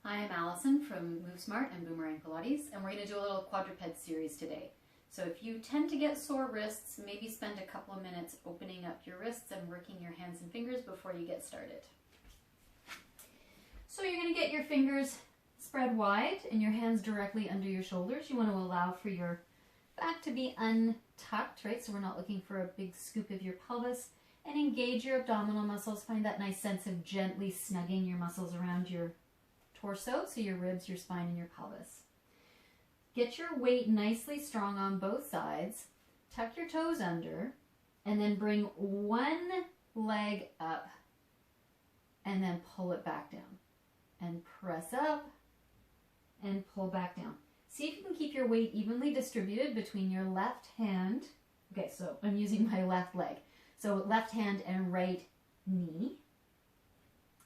Hi, I'm Allison from Move Smart and Boomerang Pilates, and we're going to do a little quadruped series today. So if you tend to get sore wrists, maybe spend a couple of minutes opening up your wrists and working your hands and fingers before you get started. So you're going to get your fingers spread wide and your hands directly under your shoulders. You want to allow for your back to be untucked, right? So we're not looking for a big scoop of your pelvis. And engage your abdominal muscles. Find that nice sense of gently snugging your muscles around your torso, so your ribs, your spine, and your pelvis. Get your weight nicely strong on both sides. Tuck your toes under, and then bring one leg up, and then pull it back down. And press up, and pull back down. See if you can keep your weight evenly distributed between your left hand. Okay, so I'm using my left leg. So left hand and right knee.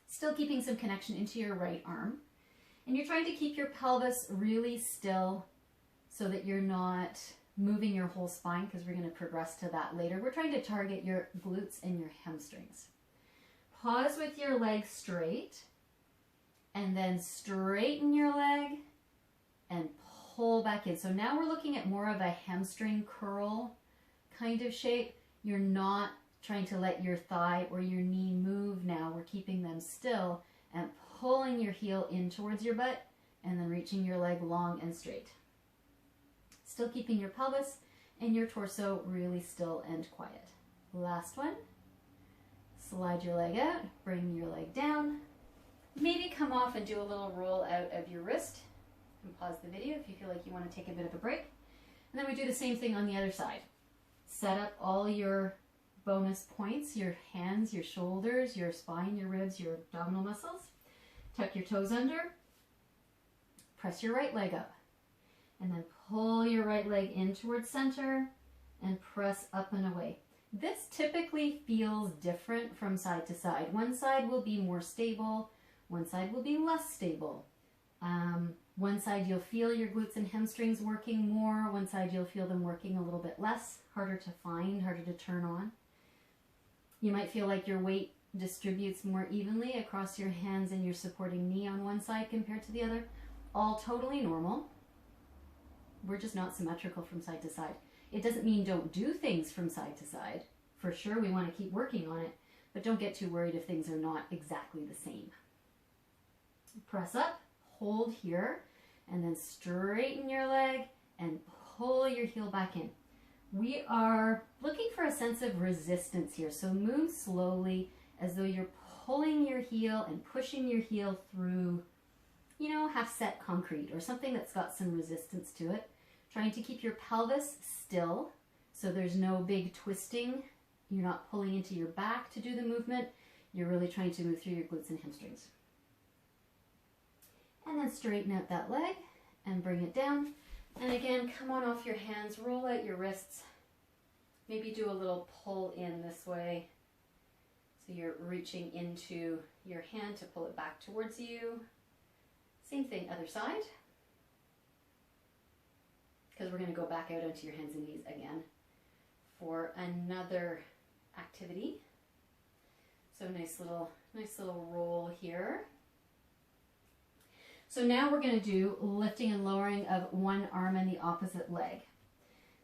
Still keeping some connection into your right arm. And you're trying to keep your pelvis really still so that you're not moving your whole spine, because we're going to progress to that later. We're trying to target your glutes and your hamstrings. Pause with your leg straight, and then straighten your leg and pull back in. So now we're looking at more of a hamstring curl kind of shape. You're not trying to let your thigh or your knee move now. We're keeping them still and pulling your heel in towards your butt and then reaching your leg long and straight. Still keeping your pelvis and your torso really still and quiet. Last one. Slide your leg out, bring your leg down. Maybe come off and do a little roll out of your wrist. And pause the video if you feel like you want to take a bit of a break. And then we do the same thing on the other side. Set up all your bonus points, your hands, your shoulders, your spine, your ribs, your abdominal muscles. Tuck your toes under. Press your right leg up. And then pull your right leg in towards center and press up and away. This typically feels different from side to side. One side will be more stable. One side will be less stable. One side you'll feel your glutes and hamstrings working more. One side you'll feel them working a little bit less. Harder to find, harder to turn on. You might feel like your weight distributes more evenly across your hands and your supporting knee on one side compared to the other. All totally normal. We're just not symmetrical from side to side. It doesn't mean don't do things from side to side. For sure, we want to keep working on it, but don't get too worried if things are not exactly the same. Press up, hold here, and then straighten your leg and pull your heel back in. We are looking for a sense of resistance here, so move slowly as though you're pulling your heel and pushing your heel through, you know, half-set concrete or something that's got some resistance to it. Trying to keep your pelvis still so there's no big twisting. You're not pulling into your back to do the movement. You're really trying to move through your glutes and hamstrings. And then straighten out that leg and bring it down. And again, come on off your hands, roll out your wrists. Maybe do a little pull in this way. So you're reaching into your hand to pull it back towards you. Same thing, other side. Because we're going to go back out onto your hands and knees again for another activity. So nice little roll here. So now we're going to do lifting and lowering of one arm and the opposite leg.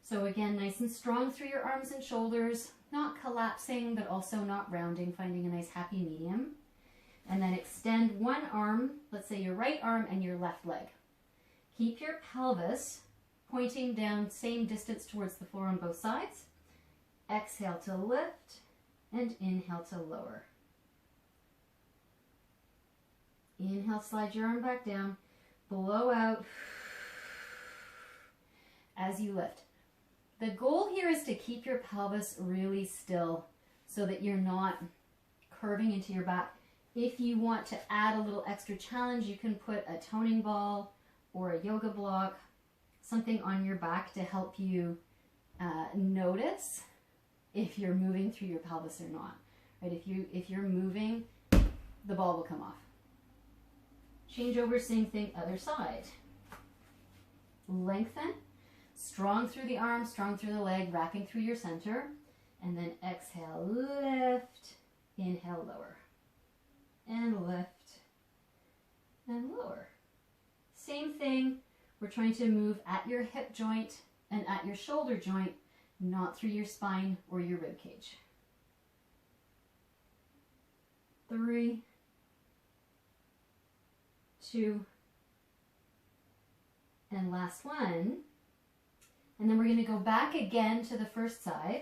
So again, nice and strong through your arms and shoulders, not collapsing, but also not rounding, finding a nice happy medium. And then extend one arm, let's say your right arm and your left leg. Keep your pelvis pointing down same distance towards the floor on both sides. Exhale to lift and inhale to lower. Inhale, slide your arm back down. Blow out as you lift. The goal here is to keep your pelvis really still so that you're not curving into your back. If you want to add a little extra challenge, you can put a toning ball or a yoga block, something on your back to help you notice if you're moving through your pelvis or not. Right? If you're moving, the ball will come off. Change over, same thing, other side. Lengthen, strong through the arm, strong through the leg, wrapping through your center. And then exhale, lift, inhale, lower. And lift, and lower. Same thing, we're trying to move at your hip joint and at your shoulder joint, not through your spine or your rib cage. 3, 2, and last one. And then we're going to go back again to the first side.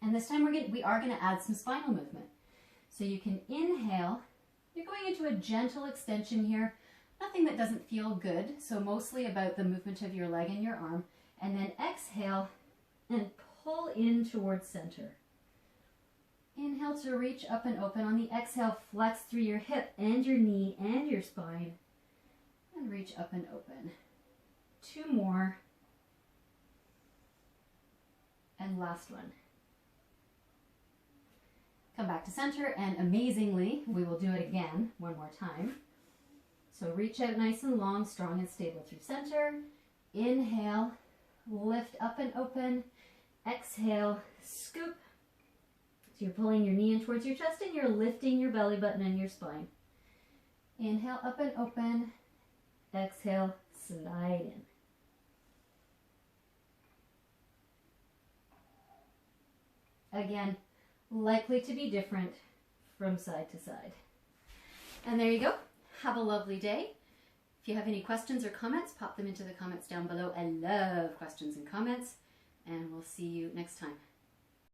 And this time we are going to add some spinal movement. So you can inhale. You're going into a gentle extension here. Nothing that doesn't feel good. So mostly about the movement of your leg and your arm. And then exhale and pull in towards center. Inhale to reach up and open. On the exhale, flex through your hip and your knee and your spine. And reach up and open. 2 more. And last one. Come back to center, and amazingly, we will do it again one more time. So reach out nice and long, strong and stable through center. Inhale, lift up and open. Exhale, scoop. So you're pulling your knee in towards your chest and you're lifting your belly button and your spine. Inhale, up and open. Exhale, slide in. Again, likely to be different from side to side. And there you go. Have a lovely day. If you have any questions or comments, pop them into the comments down below. I love questions and comments, and we'll see you next time.